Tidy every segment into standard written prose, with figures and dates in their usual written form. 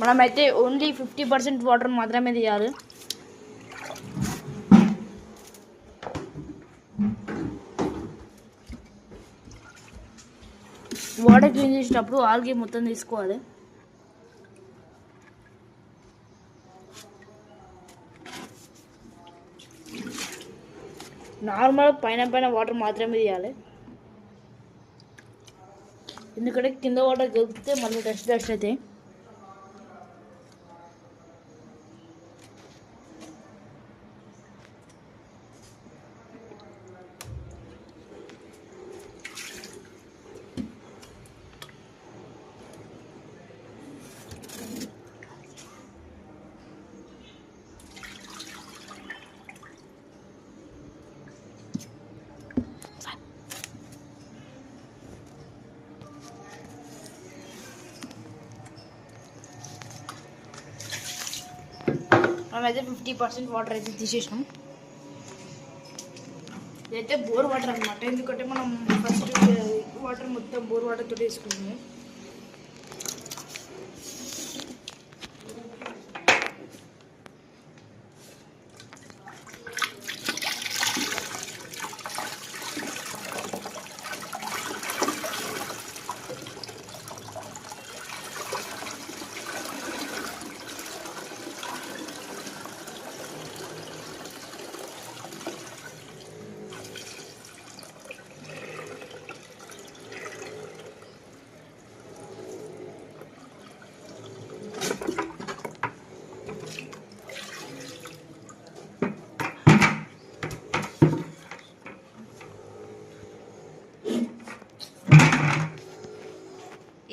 మనమైతే only 50% water మాత్రమే తీయాలి. వాటర్ క్లీన్ చేసేటప్పుడు ఆల్గే మొత్తం తీసుకోవాలి. నార్మల్ పైన వాటర్ మాత్రమే తీయాలి, ఎందుకంటే కింద వాటర్ కలిపితే మళ్ళీ డస్ట్ అవుతాయి. మనమైతే 50% వాటర్ అయితే తీసేసినాం. ఇదైతే బోర్ వాటర్ అనమాట, ఎందుకంటే మనం ఫస్ట్ వాటర్ మొత్తం బోర్ వాటర్తో వేసుకున్నాము.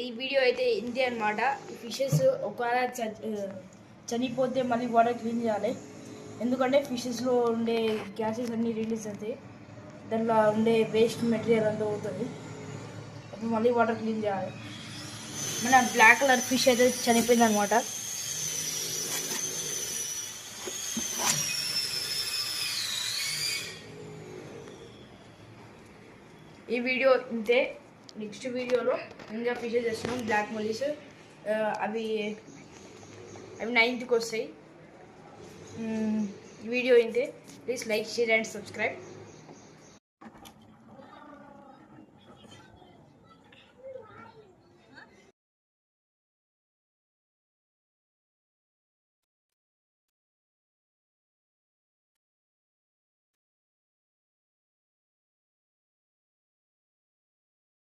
ఈ వీడియో అయితే ఇంతే అనమాట. ఈ ఫిషెస్ ఒకవేళ చనిపోతే మళ్ళీ వాటర్ క్లీన్ చేయాలి, ఎందుకంటే ఫిషెస్లో ఉండే గ్యాసెస్ అన్నీ రిలీజ్ అవుతాయి, దాంట్లో ఉండే వేస్ట్ మెటీరియల్ అంతా అవుతుంది. అప్పుడు మళ్ళీ వాటర్ క్లీన్ చేయాలి. మన బ్లాక్ కలర్ ఫిష్ అయితే చనిపోయింది అనమాట. ఈ వీడియో ఇంతే. నెక్స్ట్ వీడియోలో ఇంకా ఫిషెస్ చేస్తున్నాం, బ్లాక్ మొలీస్. అవి 9th వస్తాయి. వీడియో ఇంతే. Please like, share and subscribe.